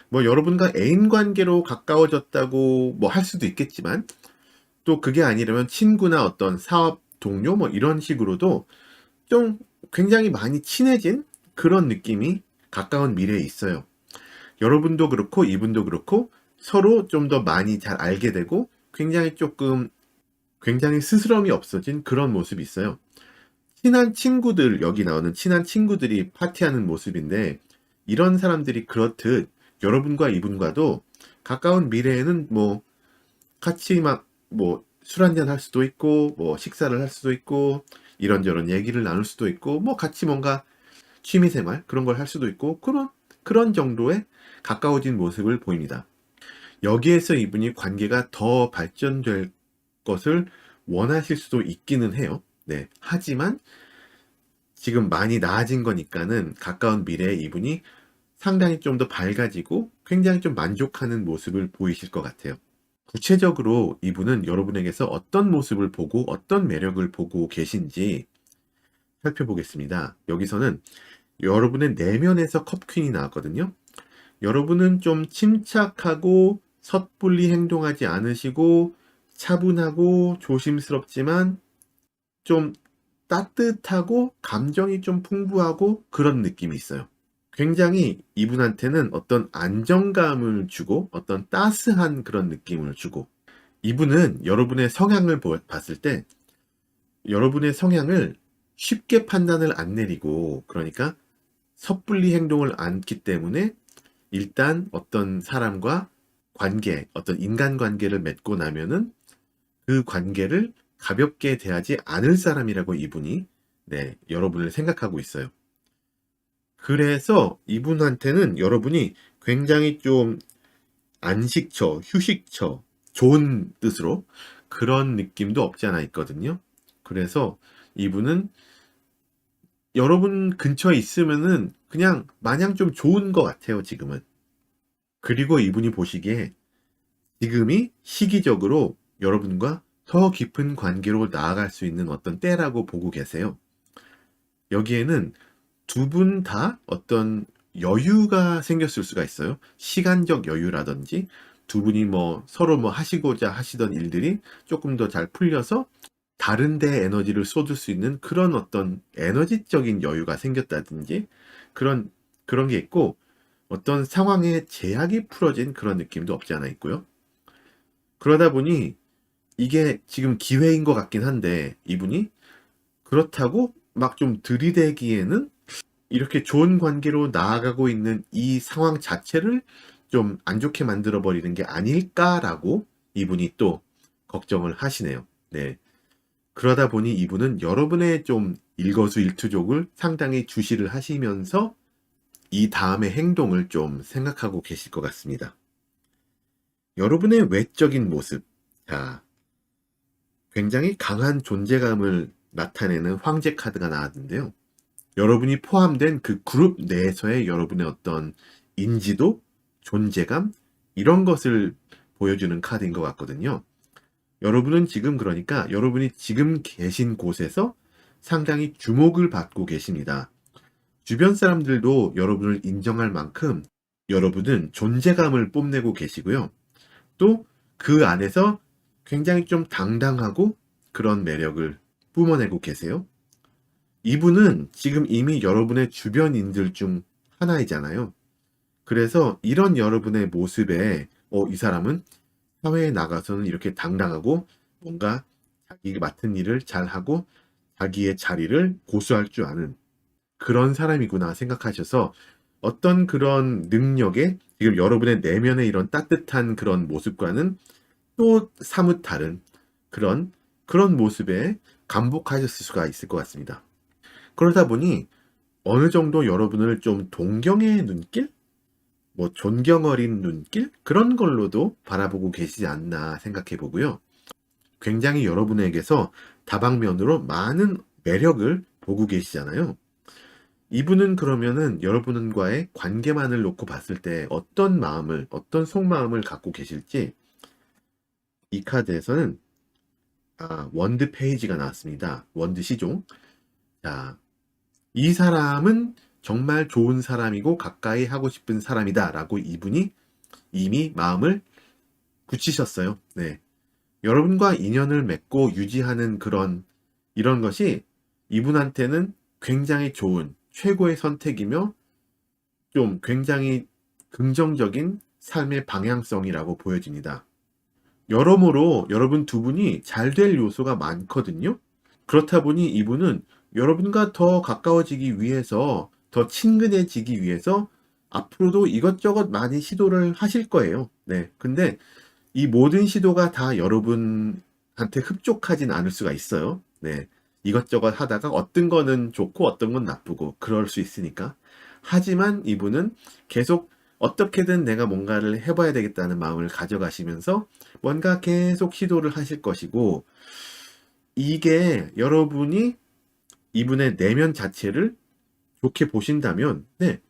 A: 뭐 여러분과 애인 관계로 가까워졌다고 뭐 할 수도 있겠지만, 또 그게 아니라면 친구나 어떤 사업 동료 뭐 이런 식으로도 좀 굉장히 많이 친해진 그런 느낌이 가까운 미래에 있어요. 여러분도 그렇고 이분도 그렇고 서로 좀 더 많이 잘 알게 되고 굉장히 스스럼이 없어진 그런 모습이 있어요. 친한 친구들, 여기 나오는 친한 친구들이 파티하는 모습인데, 이런 사람들이 그렇듯 여러분과 이분과도 가까운 미래에는 뭐 같이 막 뭐 술 한잔 할 수도 있고, 뭐 식사를 할 수도 있고, 이런저런 얘기를 나눌 수도 있고, 뭐 같이 뭔가 취미생활 그런 걸 할 수도 있고, 그런 정도의 가까워진 모습을 보입니다. 여기에서 이분이 관계가 더 발전될 것을 원하실 수도 있기는 해요. 네. 하지만 지금 많이 나아진 거니까는 가까운 미래에 이분이 상당히 좀 더 밝아지고 굉장히 좀 만족하는 모습을 보이실 것 같아요. 구체적으로 이분은 여러분에게서 어떤 모습을 보고 어떤 매력을 보고 계신지 살펴보겠습니다. 여기서는 여러분의 내면에서 컵퀸이 나왔거든요. 여러분은 좀 침착하고 섣불리 행동하지 않으시고 차분하고 조심스럽지만 좀 따뜻하고 감정이 좀 풍부하고 그런 느낌이 있어요. 굉장히 이분한테는 어떤 안정감을 주고 어떤 따스한 그런 느낌을 주고, 이분은 여러분의 성향을 봤을 때 여러분의 성향을 쉽게 판단을 안 내리고, 그러니까 섣불리 행동을 않기 때문에 일단 어떤 사람과 어떤 인간관계를 맺고 나면은 그 관계를 가볍게 대하지 않을 사람이라고 이분이, 네, 여러분을 생각하고 있어요. 그래서 이분한테는 여러분이 굉장히 좀 안식처, 휴식처, 좋은 뜻으로 그런 느낌도 없지 않아 있거든요. 그래서 이분은 여러분 근처에 있으면은 그냥 마냥 좀 좋은 것 같아요, 지금은. 그리고 이분이 보시기에 지금이 시기적으로 여러분과 더 깊은 관계로 나아갈 수 있는 어떤 때라고 보고 계세요. 여기에는 두 분 다 어떤 여유가 생겼을 수가 있어요. 시간적 여유라든지 두 분이 뭐 서로 뭐 하시고자 하시던 일들이 조금 더 잘 풀려서 다른 데 에너지를 쏟을 수 있는 그런 어떤 에너지적인 여유가 생겼다든지, 그런 그런 게 있고, 어떤 상황에 제약이 풀어진 그런 느낌도 없지 않아 있고요. 그러다 보니 이게 지금 기회인 것 같긴 한데, 이분이 그렇다고 막 좀 들이대기에는 이렇게 좋은 관계로 나아가고 있는 이 상황 자체를 좀 안 좋게 만들어 버리는 게 아닐까라고 이분이 또 걱정을 하시네요. 네. 그러다 보니 이분은 여러분의 좀 일거수일투족을 상당히 주시를 하시면서 이 다음의 행동을 좀 생각하고 계실 것 같습니다. 여러분의 외적인 모습. 자, 굉장히 강한 존재감을 나타내는 황제 카드가 나왔는데요. 여러분이 포함된 그 그룹 내에서의 여러분의 어떤 인지도, 존재감, 이런 것을 보여주는 카드인 것 같거든요. 여러분은 지금, 그러니까 여러분이 지금 계신 곳에서 상당히 주목을 받고 계십니다. 주변 사람들도 여러분을 인정할 만큼 여러분은 존재감을 뽐내고 계시고요. 또 그 안에서 굉장히 좀 당당하고 그런 매력을 뿜어내고 계세요. 이분은 지금 이미 여러분의 주변인들 중 하나이잖아요. 그래서 이런 여러분의 모습에, 이 사람은 사회에 나가서는 이렇게 당당하고 뭔가 자기가 맡은 일을 잘하고 자기의 자리를 고수할 줄 아는 그런 사람이구나 생각하셔서, 어떤 그런 능력에 지금 여러분의 내면의 이런 따뜻한 그런 모습과는 또 사뭇 다른 그런 모습에 감복하셨을 수가 있을 것 같습니다. 그러다 보니 어느 정도 여러분을 좀 동경의 눈길? 뭐 존경 어린 눈길? 그런 걸로도 바라보고 계시지 않나 생각해 보고요. 굉장히 여러분에게서 다방면으로 많은 매력을 보고 계시잖아요. 이분은 그러면은 여러분과의 관계만을 놓고 봤을 때 어떤 마음을, 어떤 속마음을 갖고 계실지 이 카드에서는 원드 페이지가 나왔습니다. 원드 시종. 자, 이 사람은 정말 좋은 사람이고 가까이 하고 싶은 사람이다 라고 이분이 이미 마음을 굳히셨어요. 네. 여러분과 인연을 맺고 유지하는 이런 것이 이분한테는 굉장히 좋은 최고의 선택이며 좀 굉장히 긍정적인 삶의 방향성이라고 보여집니다. 여러모로 여러분 두 분이 잘 될 요소가 많거든요. 그렇다 보니 이분은 여러분과 더 가까워지기 위해서, 더 친근해지기 위해서 앞으로도 이것저것 많이 시도를 하실 거예요. 네. 근데 이 모든 시도가 다 여러분한테 흡족하진 않을 수가 있어요. 네. 이것저것 하다가 어떤 거는 좋고 어떤 건 나쁘고 그럴 수 있으니까. 하지만 이분은 계속 어떻게든 내가 뭔가를 해봐야 되겠다는 마음을 가져가시면서 뭔가 계속 시도를 하실 것이고, 이게 여러분이 이분의 내면 자체를 좋게 보신다면, 네,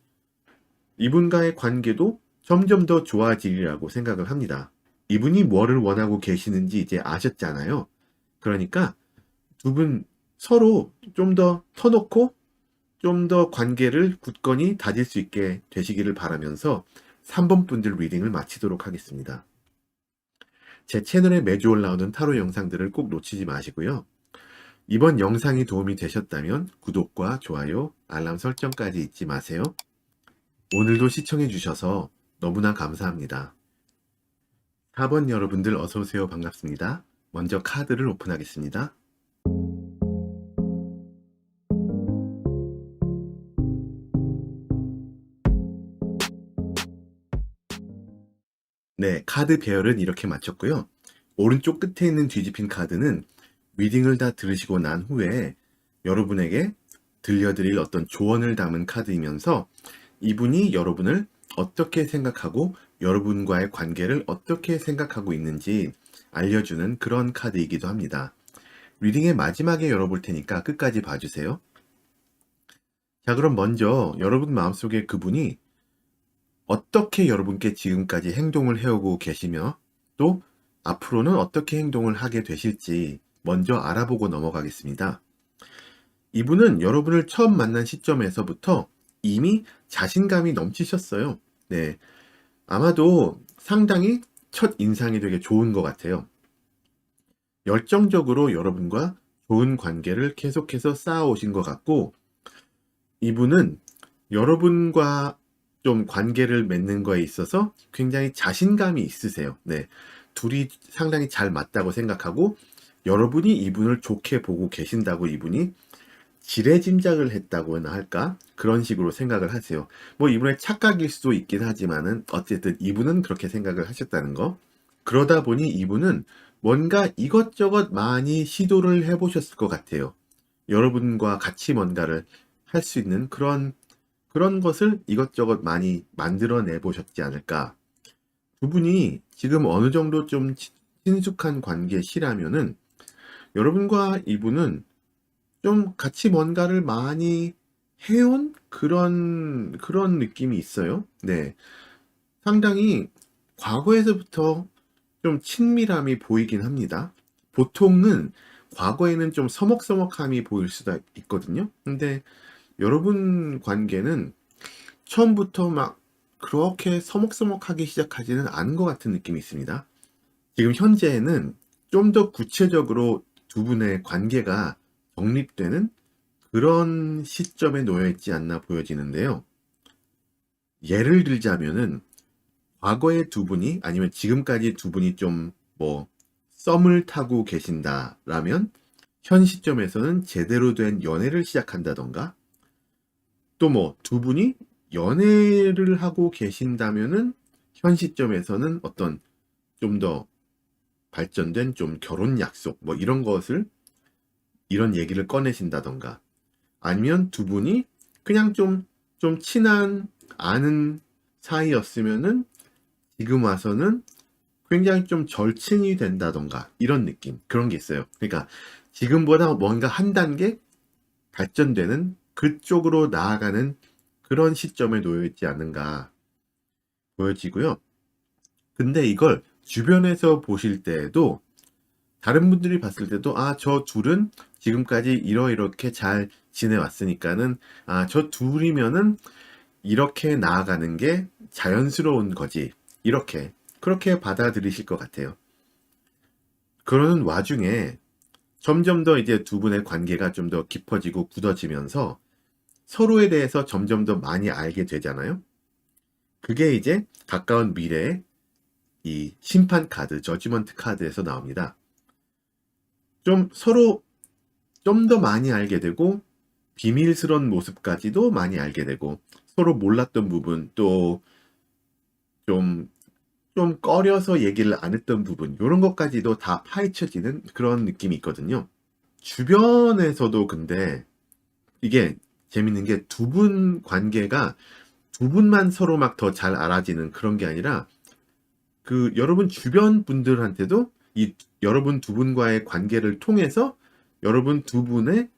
A: 이분과의 관계도 점점 더 좋아지리라고 생각을 합니다. 이분이 뭐를 원하고 계시는지 이제 아셨잖아요. 그러니까 두 분 서로 좀 더 터놓고 좀 더 관계를 굳건히 다질 수 있게 되시기를 바라면서 3번 분들 리딩을 마치도록 하겠습니다. 제 채널에 매주 올라오는 타로 영상들을 꼭 놓치지 마시고요. 이번 영상이 도움이 되셨다면 구독과 좋아요, 알람 설정까지 잊지 마세요. 오늘도 시청해주셔서 너무나 감사합니다. 4번 여러분들 어서오세요. 반갑습니다. 먼저 카드를 오픈하겠습니다. 네, 카드 배열은 이렇게 마쳤고요. 오른쪽 끝에 있는 뒤집힌 카드는 리딩을 다 들으시고 난 후에 여러분에게 들려드릴 어떤 조언을 담은 카드이면서 이분이 여러분을 어떻게 생각하고 여러분과의 관계를 어떻게 생각하고 있는지 알려주는 그런 카드이기도 합니다. 리딩의 마지막에 열어볼 테니까 끝까지 봐주세요. 자, 그럼 먼저 여러분 마음속에 그분이 어떻게 여러분께 지금까지 행동을 해오고 계시며 또 앞으로는 어떻게 행동을 하게 되실지 먼저 알아보고 넘어가겠습니다. 이분은 여러분을 처음 만난 시점에서부터 이미 자신감이 넘치셨어요. 네. 아마도 상당히 첫 인상이 되게 좋은 것 같아요. 열정적으로 여러분과 좋은 관계를 계속해서 쌓아오신 것 같고, 이분은 여러분과 좀 관계를 맺는 거에 있어서 굉장히 자신감이 있으세요. 네. 둘이 상당히 잘 맞다고 생각하고, 여러분이 이분을 좋게 보고 계신다고 이분이 지레짐작을 했다고나 할까? 그런 식으로 생각을 하세요. 뭐 이분의 착각일 수도 있긴 하지만은 어쨌든 이분은 그렇게 생각을 하셨다는 거. 그러다 보니 이분은 뭔가 이것저것 많이 시도를 해보셨을 것 같아요. 여러분과 같이 뭔가를 할 수 있는 그런 것을 이것저것 많이 만들어내 보셨지 않을까. 두 분이 지금 어느 정도 좀 친숙한 관계시라면은 여러분과 이분은 좀 같이 뭔가를 많이 해온 그런 느낌이 있어요. 네. 상당히 과거에서부터 좀 친밀함이 보이긴 합니다. 보통은 과거에는 좀 서먹서먹함이 보일 수도 있거든요. 근데 여러분 관계는 처음부터 막 그렇게 서먹서먹하기 시작하지는 않은 것 같은 느낌이 있습니다. 지금 현재는 좀 더 구체적으로 두 분의 관계가 정립되는 그런 시점에 놓여 있지 않나 보여지는데요. 예를 들자면은 과거의 두 분이 아니면 지금까지 두 분이 좀 뭐 썸을 타고 계신다라면 현 시점에서는 제대로 된 연애를 시작한다던가, 또 뭐 두 분이 연애를 하고 계신다면은 현 시점에서는 어떤 좀 더 발전된 좀 결혼 약속 뭐 이런 얘기를 꺼내신다던가, 아니면 두 분이 그냥 좀 친한 아는 사이였으면은 지금 와서는 굉장히 좀 절친이 된다던가 이런 느낌, 그런 게 있어요. 그러니까 지금보다 뭔가 한 단계 발전되는 그쪽으로 나아가는 그런 시점에 놓여 있지 않는가 보여지고요. 근데 이걸 주변에서 보실 때에도 다른 분들이 봤을 때도 저 둘은 지금까지 이렇게 잘 지내왔으니까는 저 둘이면은 이렇게 나아가는 게 자연스러운 거지. 그렇게 받아들이실 것 같아요. 그러는 와중에 점점 더 이제 두 분의 관계가 좀 더 깊어지고 굳어지면서 서로에 대해서 점점 더 많이 알게 되잖아요. 그게 이제 가까운 미래에 이 심판 카드, 저지먼트 카드에서 나옵니다. 좀 서로 좀 더 많이 알게 되고 비밀스러운 모습까지도 많이 알게 되고 서로 몰랐던 부분 또 좀 꺼려서 얘기를 안 했던 부분 이런 것까지도 다 파헤쳐지는 그런 느낌이 있거든요. 주변에서도 근데 이게 재밌는 게 두 분 관계가 두 분만 서로 막 더 잘 알아지는 그런 게 아니라 그 여러분 주변 분들한테도 이 여러분 두 분과의 관계를 통해서 여러분 두 분의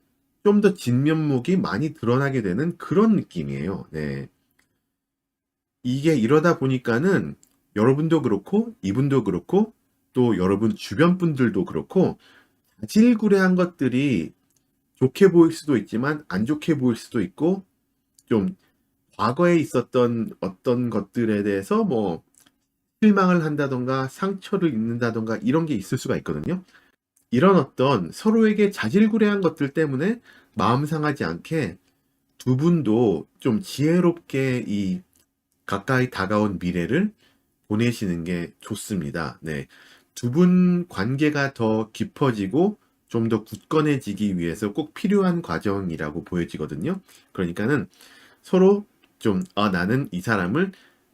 A: 좀 더 진면목이 많이 드러나게 되는 그런 느낌이에요. 네. 이게 이러다 보니까는 여러분도 그렇고 이분도 그렇고 또 여러분 주변 분들도 그렇고 자질구레한 것들이 좋게 보일 수도 있지만 안 좋게 보일 수도 있고 좀 과거에 있었던 어떤 것들에 대해서 뭐 실망을 한다던가 상처를 입는다던가 이런 게 있을 수가 있거든요. 이런 어떤 서로에게 자질구레한 것들 때문에 마음 상하지 않게 두 분도 좀 지혜롭게 이 가까이 다가온 미래를 보내시는 게 좋습니다. 네. 두 분 관계가 더 깊어지고 좀 더 굳건해지기 위해서 꼭 필요한 과정이라고 보여지거든요. 그러니까는 서로 좀, 나는 이 사람을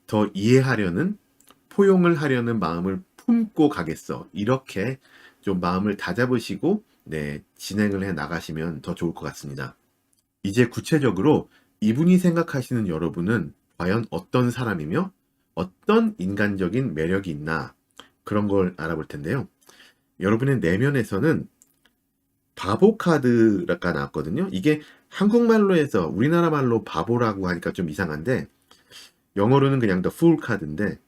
A: 더 이해하려는, 포용을 하려는 마음을 품고 가겠어. 이렇게 좀 마음을 다잡으시고, 네, 진행을 해 나가시면 더 좋을 것 같습니다. 이제 구체적으로 이분이 생각하시는 여러분은 과연 어떤 사람이며 어떤 인간적인 매력이 있나 그런 걸 알아볼 텐데요. 여러분의 내면에서는 바보 카드가 나왔거든요. 이게 한국말로 해서 우리나라 말로 바보라고 하니까 좀 이상한데 영어로는 그냥 The Fool 카드인데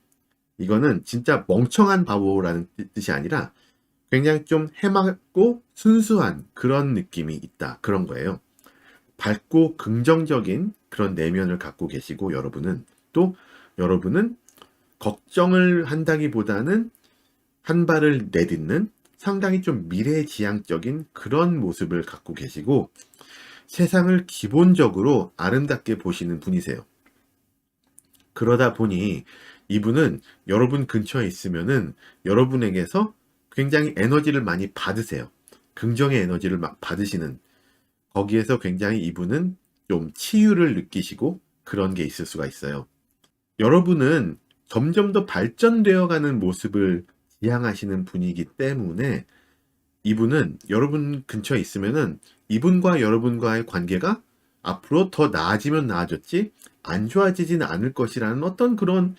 A: 이거는 진짜 멍청한 바보라는 뜻이 아니라 굉장히 좀 해맑고 순수한 그런 느낌이 있다. 그런 거예요. 밝고 긍정적인 그런 내면을 갖고 계시고 여러분은 걱정을 한다기보다는 한 발을 내딛는 상당히 좀 미래지향적인 그런 모습을 갖고 계시고 세상을 기본적으로 아름답게 보시는 분이세요. 그러다 보니 이분은 여러분 근처에 있으면은 여러분에게서 굉장히 에너지를 많이 받으세요. 긍정의 에너지를 막 받으시는 거기에서 굉장히 이분은 좀 치유를 느끼시고 그런 게 있을 수가 있어요. 여러분은 점점 더 발전되어 가는 모습을 지향하시는 분이기 때문에 이분은 여러분 근처에 있으면은 이분과 여러분과의 관계가 앞으로 더 나아지면 나아졌지 안 좋아지지는 않을 것이라는 어떤 그런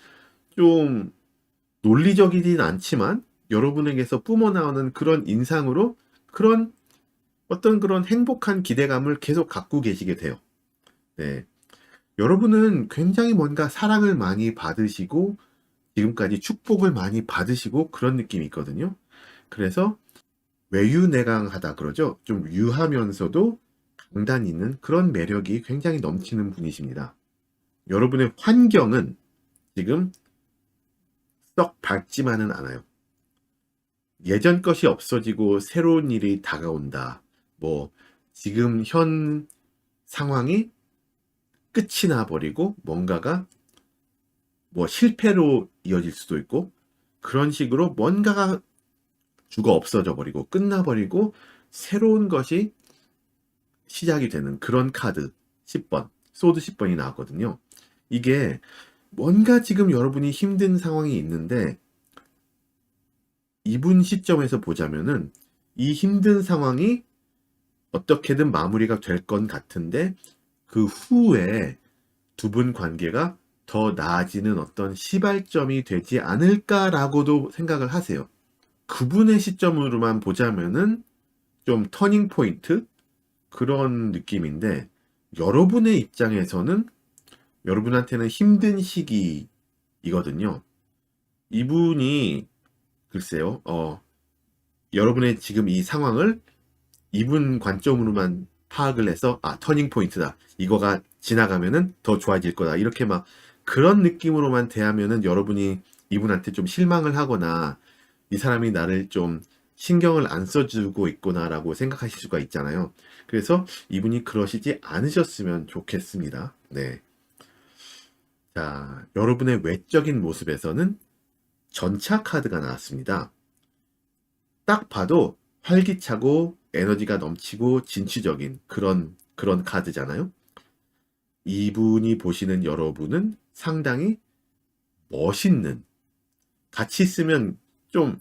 A: 좀 논리적이진 않지만 여러분에게서 뿜어나오는 그런 인상으로 그런 어떤 그런 행복한 기대감을 계속 갖고 계시게 돼요. 네. 여러분은 굉장히 뭔가 사랑을 많이 받으시고 지금까지 축복을 많이 받으시고 그런 느낌이 있거든요. 그래서 외유내강하다 그러죠. 좀 유하면서도 강단 있는 그런 매력이 굉장히 넘치는 분이십니다. 여러분의 환경은 지금 썩 밝지만은 않아요. 예전 것이 없어지고 새로운 일이 다가온다. 뭐 지금 현 상황이 끝이 나버리고 뭔가가 뭐 실패로 이어질 수도 있고 그런 식으로 뭔가가 죽어 없어져 버리고 끝나버리고 새로운 것이 시작이 되는 그런 카드 10번, 소드 10번이 나왔거든요. 이게 뭔가 지금 여러분이 힘든 상황이 있는데 이분 시점에서 보자면은 이 힘든 상황이 어떻게든 마무리가 될 것 같은데 그 후에 두 분 관계가 더 나아지는 어떤 시발점이 되지 않을까라고도 생각을 하세요. 그분의 시점으로만 보자면은 좀 터닝 포인트 그런 느낌인데 여러분의 입장에서는 여러분한테는 힘든 시기이거든요. 이분이 글쎄요, 여러분의 지금 이 상황을 이분 관점으로만 파악을 해서 터닝 포인트다. 이거가 지나가면은 더 좋아질 거다. 이렇게 막 그런 느낌으로만 대하면은 여러분이 이분한테 좀 실망을 하거나 이 사람이 나를 좀 신경을 안 써주고 있구나라고 생각하실 수가 있잖아요. 그래서 이분이 그러시지 않으셨으면 좋겠습니다. 네. 자, 여러분의 외적인 모습에서는 전차 카드가 나왔습니다. 딱 봐도 활기차고 에너지가 넘치고 진취적인 그런 카드잖아요. 이분이 보시는 여러분은 상당히 멋있는, 같이 있으면 좀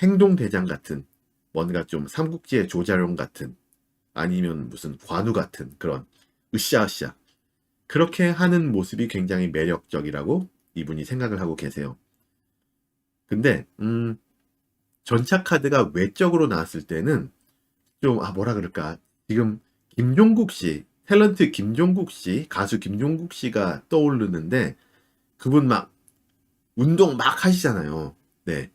A: 행동대장 같은, 뭔가 좀 삼국지의 조자룡 같은, 아니면 무슨 관우 같은 그런 으쌰으쌰 그렇게 하는 모습이 굉장히 매력적이라고 이분이 생각을 하고 계세요. 근데 전차 카드가 외적으로 나왔을 때는 좀 뭐라 그럴까, 지금 김종국 씨, 탤런트 김종국 씨, 가수 김종국 씨가 떠오르는데 그분 막 운동 막 하시잖아요. 네.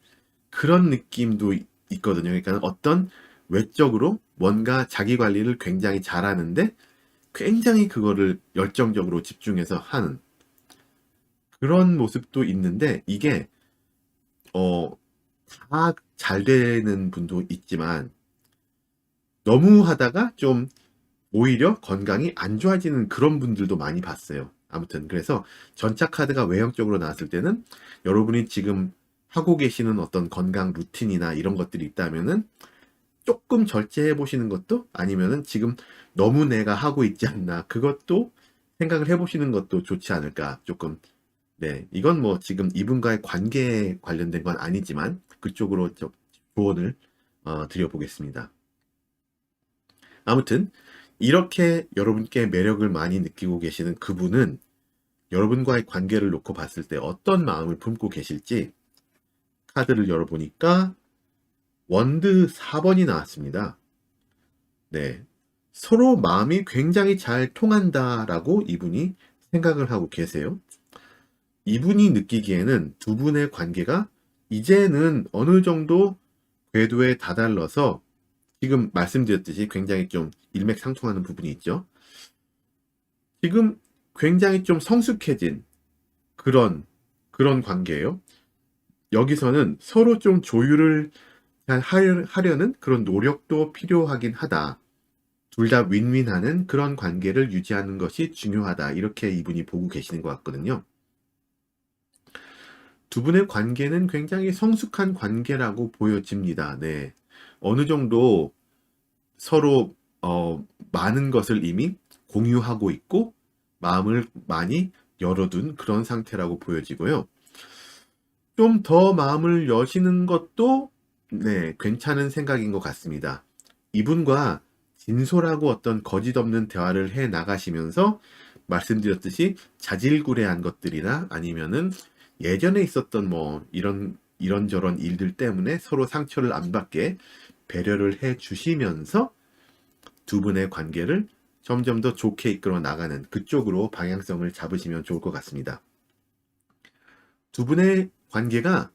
A: 그런 느낌도 있거든요. 그러니까 어떤 외적으로 뭔가 자기 관리를 굉장히 잘하는데 굉장히 그거를 열정적으로 집중해서 하는 그런 모습도 있는데, 이게 다 잘 되는 분도 있지만 너무 하다가 좀 오히려 건강이 안 좋아지는 그런 분들도 많이 봤어요. 아무튼 그래서 전차 카드가 외형적으로 나왔을 때는 여러분이 지금 하고 계시는 어떤 건강 루틴이나 이런 것들이 있다면은 조금 절제해 보시는 것도, 아니면은 지금 너무 내가 하고 있지 않나 그것도 생각을 해 보시는 것도 좋지 않을까 조금. 네, 이건 뭐 지금 이분과의 관계에 관련된 건 아니지만 그쪽으로 좀 조언을 드려보겠습니다. 아무튼 이렇게 여러분께 매력을 많이 느끼고 계시는 그분은 여러분과의 관계를 놓고 봤을 때 어떤 마음을 품고 계실지 카드를 열어보니까 원드 4번이 나왔습니다. 네, 서로 마음이 굉장히 잘 통한다라고 이분이 생각을 하고 계세요. 이분이 느끼기에는 두 분의 관계가 이제는 어느 정도 궤도에 다달라서, 지금 말씀드렸듯이 굉장히 좀 일맥상통하는 부분이 있죠. 지금 굉장히 좀 성숙해진 그런 관계예요. 여기서는 서로 좀 조율을 잘 하려는 그런 노력도 필요하긴 하다. 둘 다 윈윈하는 그런 관계를 유지하는 것이 중요하다. 이렇게 이분이 보고 계시는 것 같거든요. 두 분의 관계는 굉장히 성숙한 관계라고 보여집니다. 네. 어느 정도 서로 많은 것을 이미 공유하고 있고 마음을 많이 열어둔 그런 상태라고 보여지고요. 좀 더 마음을 여시는 것도 네, 괜찮은 생각인 것 같습니다. 이분과 진솔하고 어떤 거짓 없는 대화를 해 나가시면서 말씀드렸듯이 자질구레한 것들이나 아니면은 예전에 있었던 뭐 이런저런 일들 때문에 서로 상처를 안 받게 배려를 해 주시면서 두 분의 관계를 점점 더 좋게 이끌어 나가는 그쪽으로 방향성을 잡으시면 좋을 것 같습니다. 두 분의 관계가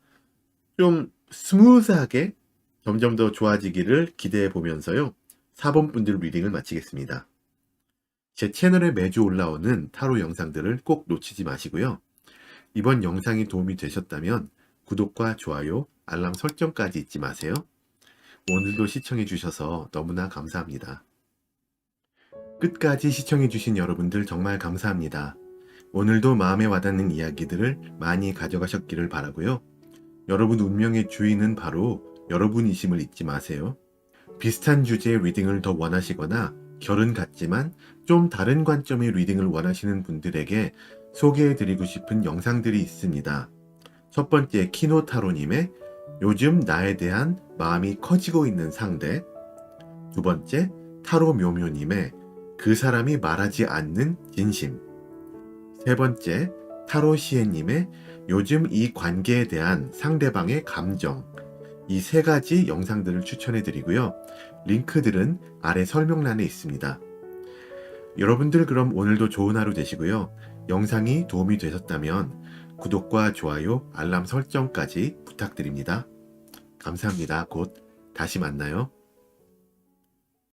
A: 좀 스무스하게 점점 더 좋아지기를 기대해 보면서요. 4번 분들 리딩을 마치겠습니다. 제 채널에 매주 올라오는 타로 영상들을 꼭 놓치지 마시고요. 이번 영상이 도움이 되셨다면 구독과 좋아요, 알람 설정까지 잊지 마세요. 오늘도 시청해 주셔서 너무나 감사합니다. 끝까지 시청해 주신 여러분들 정말 감사합니다. 오늘도 마음에 와닿는 이야기들을 많이 가져가셨기를 바라고요. 여러분 운명의 주인은 바로 여러분이심을 잊지 마세요. 비슷한 주제의 리딩을 더 원하시거나 결은 같지만 좀 다른 관점의 리딩을 원하시는 분들에게 소개해드리고 싶은 영상들이 있습니다. 첫 번째 키노타로님의 요즘 나에 대한 마음이 커지고 있는 상대, 두 번째 타로묘묘님의 그 사람이 말하지 않는 진심, 세 번째 타로시에님의 요즘 이 관계에 대한 상대방의 감정, 이 세 가지 영상들을 추천해 드리고요. 링크들은 아래 설명란에 있습니다. 여러분들 그럼 오늘도 좋은 하루 되시고요. 영상이 도움이 되셨다면 구독과 좋아요, 알람 설정까지 부탁드립니다. 감사합니다. 곧 다시 만나요.